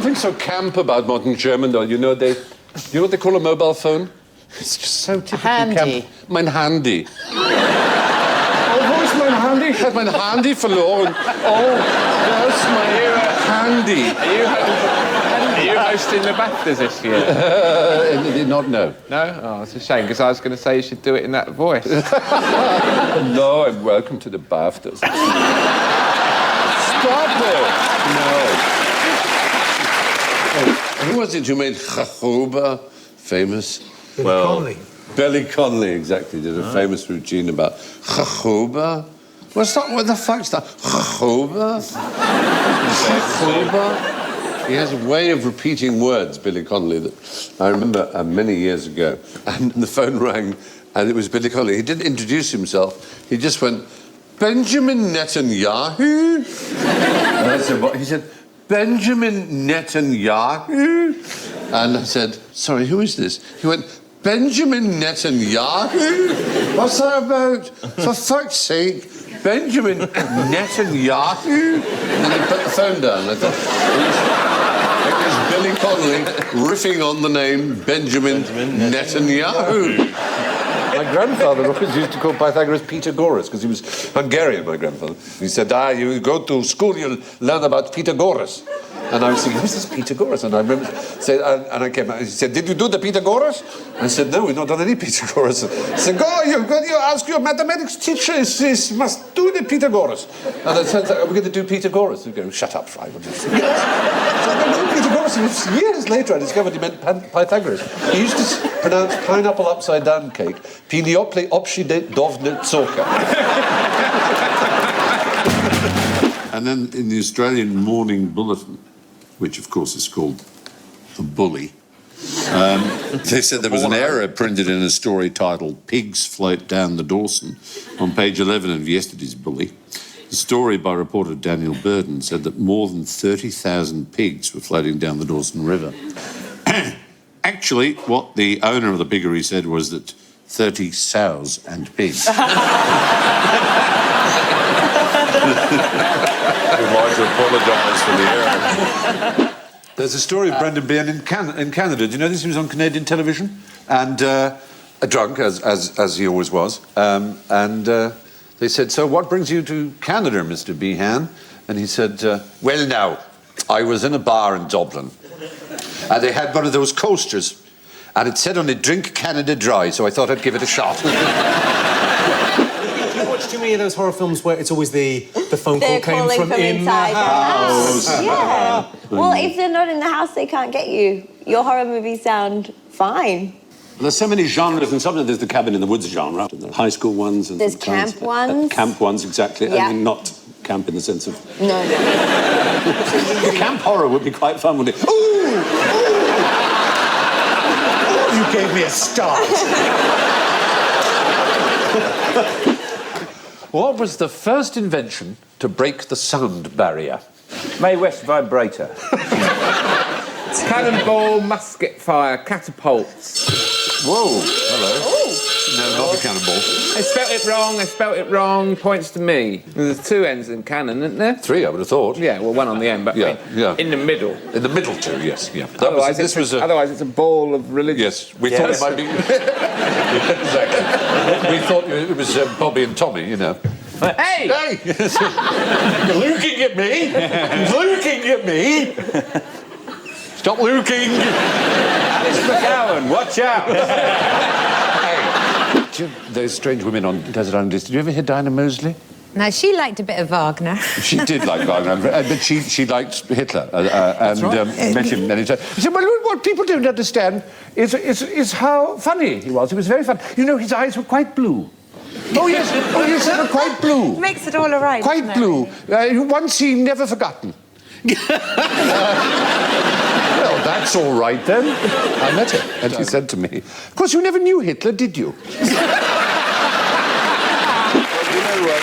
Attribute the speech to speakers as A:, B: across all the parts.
A: something so camp about modern German, though. You know what they call a mobile phone? It's just so typically
B: handy.
A: Camp. Mein Handy. Wo ist mein Handy? Ich habe mein Handy verloren. Oh, that's my handy.
C: Are you hosting the BAFTAs this year?
A: Not no.
C: No? Oh, it's a shame, because I was going to say you should do it in that voice.
A: No, I'm welcome to the BAFTAs. Stop it! No. Who was it who made Chachuba famous?
D: Billy Connolly.
A: Billy Connolly, exactly, did a famous routine about Chachuba. What the fuck's that? Chachuba? Chachuba? He has a way of repeating words, Billy Connolly, that I remember many years ago. And the phone rang, and it was Billy Connolly. He didn't introduce himself. He just went, Benjamin Netanyahu? And I said, what? He said, Benjamin Netanyahu? And I said, sorry, who is this? He went, Benjamin Netanyahu? What's that about? For fuck's sake, Benjamin Netanyahu? And then he put the phone down. I thought, it was Billy Connolly riffing on the name Benjamin Netanyahu. My grandfather always used to call Pythagoras Pythagoras because he was Hungarian, my grandfather. He said, you go to school, you'll learn about Pythagoras. And I was thinking, who's this Pythagoras? And I remember saying, and I came out, he said, did you do the Pythagoras? I said, no, we've not done any Pythagoras. He said, you ask your mathematics teacher, he must do the Pythagoras. And I said, are we going to do Pythagoras? He'd go, shut up, Fry. So I don't know Pythagoras. Years later, I discovered he meant Pythagoras. He used to pronounce pineapple upside down cake, Piniopli opshidovne tsoka. And then in the Australian Morning Bulletin, which of course is called The Bully, they said there was an error printed in a story titled Pigs Float Down the Dawson on page 11 of yesterday's Bully. The story by reporter Daniel Burden said that more than 30,000 pigs were floating down the Dawson River. Actually, what the owner of the piggery said was that 30 sows and pigs. We'd like to apologise for the error. There's a story of Brendan Byrne in Canada. Do you know this? He was on Canadian television and drunk, as he always was. They said, so what brings you to Canada, Mr. Behan? And he said, well, now, I was in a bar in Dublin and they had one of those coasters and it said on it, drink Canada dry, so I thought I'd give it a shot.
D: Too many of those horror films where it's always the phone call came from
E: inside
D: the house.
E: Yeah. Well, if they're not in the house, they can't get you. Your horror movies sound fine.
A: There's so many genres, and sometimes there's the cabin in the woods genre. There are high school ones. And
E: there's camp ones.
A: Camp ones, exactly.
E: Yeah.
A: I mean, not camp in the sense of...
E: No.
A: Camp horror would be quite fun, wouldn't it? Ooh!
D: You gave me a start.
A: What was the first invention to break the sound barrier?
C: Mae West vibrator. Cannonball, musket fire, catapults.
A: Whoa, hello.
E: Ooh.
A: No, not the cannonball.
C: I spelt it wrong, points to me. There's two ends in cannon, isn't there?
A: Three, I would have thought.
C: Yeah, well, one on the end, but
A: Yeah, yeah.
C: in the middle.
A: In the middle too, yes, yeah.
C: Otherwise, it's a ball of religion.
A: Yes, we thought it might be... Exactly. We thought it was Bobby and Tommy, you know.
C: Hey!
A: Hey! You're looking at me! Looking at me! Stop looking!
C: Alice McGowan, watch out!
A: Hey! Those strange women on Desert Island Discs. Did you ever hear Dinah Mosley?
F: No, she liked a bit of Wagner.
A: She did like Wagner, but she liked Hitler and met him many times. She said, well, what people don't understand is how funny he was. He was very funny. You know, his eyes were quite blue. Oh, yes, they were quite blue.
F: Makes it all all right.
A: Quite blue. One scene never forgotten. Well, that's all right, then. I met her, and she said to me, of course, you never knew Hitler, did you?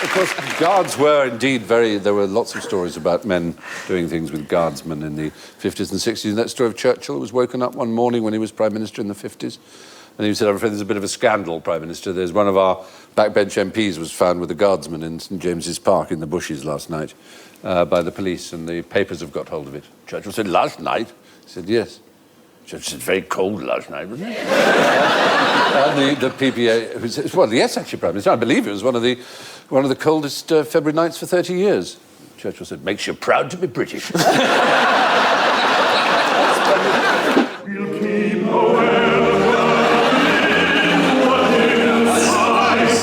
A: Of course, guards were indeed there were lots of stories about men doing things with guardsmen in the 50s and 60s. And that story of Churchill was woken up one morning when he was Prime Minister in the 50s. And he said, I'm afraid there's a bit of a scandal, Prime Minister. There's one of our backbench MPs was found with a guardsman in St James's Park in the bushes last night by the police, and the papers have got hold of it. Churchill said, last night? He said, yes. Churchill said, very cold last night, wasn't it? And the PPA, who said, well, yes, actually, Prime Minister, I believe it was one of the coldest February nights for 30 years. Churchill said, makes you proud to be British.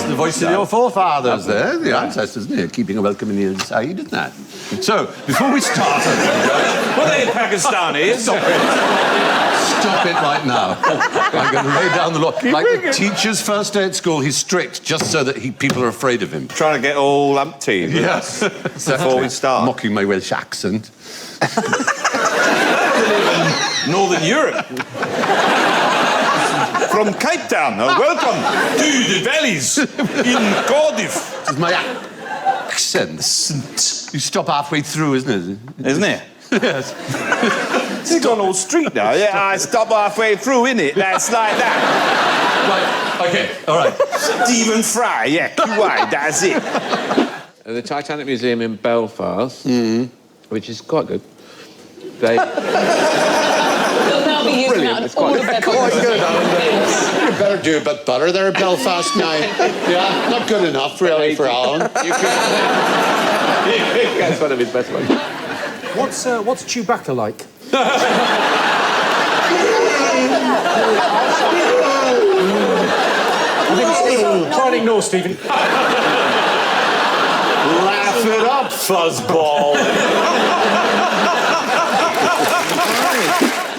B: The voice of your forefathers there, the ancestors, isn't it? Keeping a welcoming ear inside, isn't that? So, before we start...
G: What are they Pakistanis?
B: Stop it right now. I'm going to lay down the law. Like the teacher's first day at school, he's strict just so that people are afraid of him.
G: Trying to get all umpteen.
B: Yes.
G: Before we start.
B: Mocking my Welsh accent.
G: Northern Europe. From Cape Town. Welcome to the valleys in Cardiff.
B: This is my accent. You stop halfway through, isn't it?
G: Isn't it?
B: Yes.
G: It's gone all street now. Yeah, I stop halfway through, innit? That's like that.
B: Right, OK, all right.
G: Stephen Fry, yeah, QI, that's it.
C: The Titanic Museum in Belfast, which is quite good. They...
H: They'll now be using that on all of their
B: Quite good. You better do a bit better there at Belfast now. Yeah, not good enough, really, for Alan.
C: That's one of his best ones.
D: What's Chewbacca like? Try and ignore Stephen.
B: Laugh it up, fuzzball.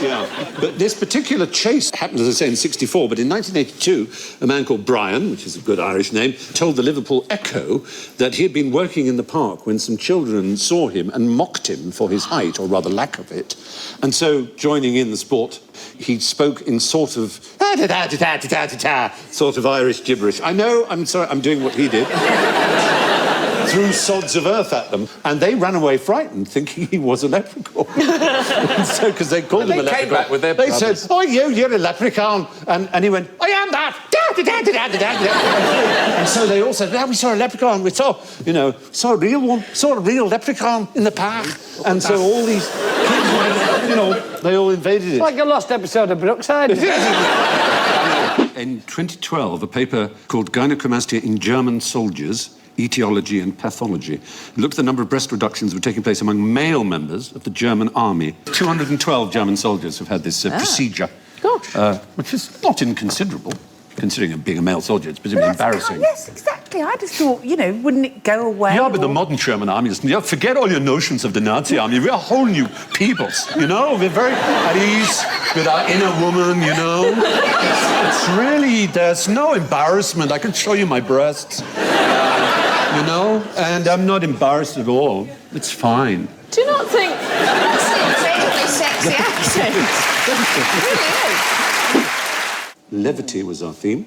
B: Yeah, but this particular chase happened, as I say, in '64, but in 1982, a man called Brian, which is a good Irish name, told the Liverpool Echo that he had been working in the park when some children saw him and mocked him for his height, or rather lack of it. And so, joining in the sport, he spoke in sort of sort of Irish gibberish. I know, I'm sorry, I'm doing what he did. Threw sods of earth at them, and they ran away frightened, thinking he was a leprechaun. So, because they called him a leprechaun.
C: Came back with their
B: they
C: brothers.
B: said, "Oh, you're a leprechaun," and he went, "I am that." And so they all said, "Yeah, we saw a leprechaun. We saw a real one. Saw a real leprechaun in the park." And so all these kids, they all invaded it.
I: Like a lost episode of Brookside.
B: In 2012, a paper called Gynecomastia in German Soldiers, Etiology and Pathology looked at the number of breast reductions that were taking place among male members of the German army. 212 German soldiers have had this procedure.
I: Gosh.
B: Which is not inconsiderable, considering being a male soldier. It's presumably embarrassing.
I: Yes, exactly. I just thought, wouldn't it go away?
B: Yeah, but the modern German army is... Yeah, forget all your notions of the Nazi army. We're whole new peoples, We're very at ease with our inner woman, It's really... There's no embarrassment. I can show you my breasts. And I'm not embarrassed at all. It's fine.
H: Do you not think... That's an incredibly sexy accent. It really is.
B: Levity was our theme.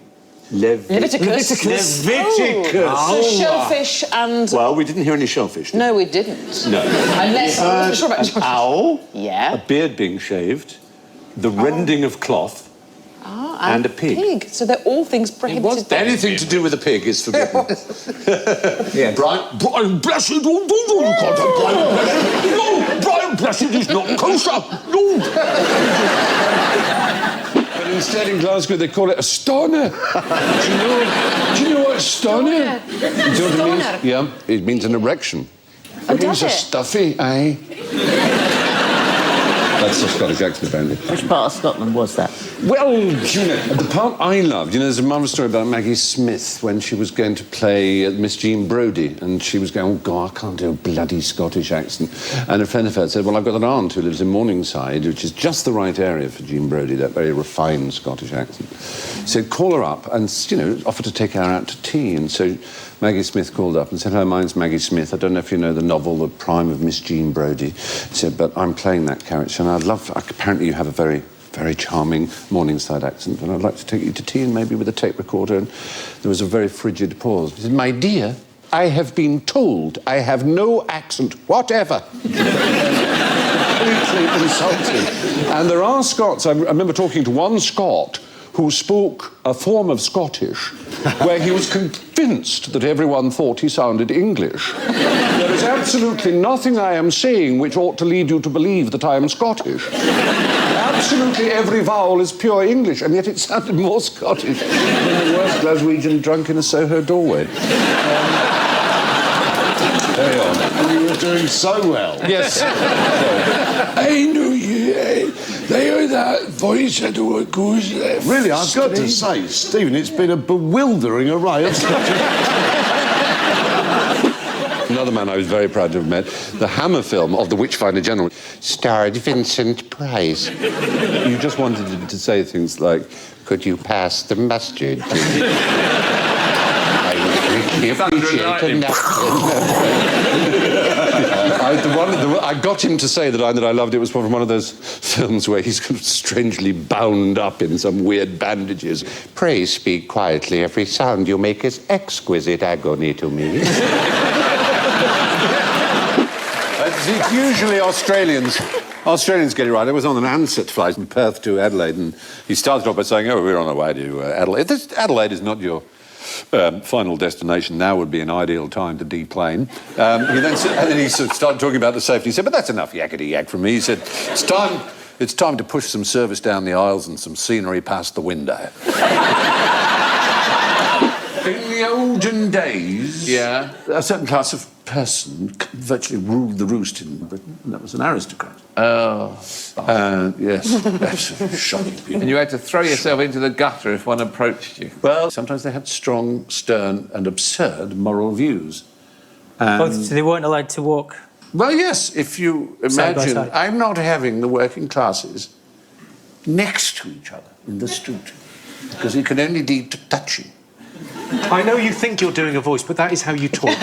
H: Leviticus. So shellfish and...
B: Well, we didn't hear any shellfish.
H: No, we didn't.
B: No.
H: Unless... I'm not sure about
B: an owl,
H: Yeah.
B: a beard being shaved, the rending of cloth, and a pig.
H: So they're all things prohibited.
B: Anything to do with a pig is forbidden.
C: Yeah.
B: Brian Blessed, you can't have Brian Blessed. No, Brian Blessed is not kosher. No.
A: But instead in Glasgow they call it a stoner. Do you know what stoner? Do you know what it means? Yeah, it means an erection. It means a stuffy, aye. That's the Scottish accent, apparently.
H: Which part of Scotland was that?
A: Well, the part I loved, there's a marvellous story about Maggie Smith when she was going to play Miss Jean Brodie, and she was going, oh, God, I can't do a bloody Scottish accent. And a friend of hers said, well, I've got an aunt who lives in Morningside, which is just the right area for Jean Brodie, that very refined Scottish accent. He said, call her up and, offer to take her out to tea. And so Maggie Smith called up and said, hello, mine's Maggie Smith. I don't know if you know the novel The Prime of Miss Jean Brodie. He said, but I'm playing that character, and apparently you have a very, very charming Morningside accent, and I'd like to take you to tea, and maybe with a tape recorder. And there was a very frigid pause. He said, my dear, I have been told I have no accent whatever. Completely insulting. And there are Scots, I remember talking to one Scot
J: who spoke a form of Scottish where he was convinced that everyone thought he sounded English. There is absolutely nothing I am saying which ought to lead you to believe that I am Scottish. Absolutely every vowel is pure English, and yet it sounded more Scottish than the worst Glaswegian drunk in a Soho doorway. Carry on.
K: And you were doing so well.
J: Yes.
K: I know you. They are that voice. I don't know what goes there. Really, I've got to say, Stephen, it's been a bewildering array of
J: Another man I was very proud to have met, the Hammer film of The Witchfinder General, starred Vincent Price. You just wanted him to say things like, could you pass the mustard? I would really appreciate a I got him to say that I loved it was from one of those films where he's kind of strangely bound up in some weird bandages. Pray speak quietly. Every sound you make is exquisite agony to me.
B: It's usually Australians get it right. I was on an Ansett flight from Perth to Adelaide, and he started off by saying, "Oh, we're on our way to Adelaide." Adelaide is not your final destination. Now would be an ideal time to deplane. And then he sort of started talking about the safety. He said, "But that's enough yakety yak from me." He said, "It's time to push some service down the aisles and some scenery past the window."
A: In the olden days, a certain class of person virtually ruled the roost in Britain, and that was an aristocrat.
C: Oh.
A: Yes, that's shocking people.
C: And you had to throw yourself into the gutter if one approached you.
A: Well, sometimes they had strong, stern, and absurd moral views.
D: So they weren't allowed to walk.
A: Well, yes, if you
D: Side by
A: imagine,
D: side.
A: I'm not having the working classes next to each other in the street, because it can only lead to touching.
D: I know you think you're doing a voice, but that is how you talk.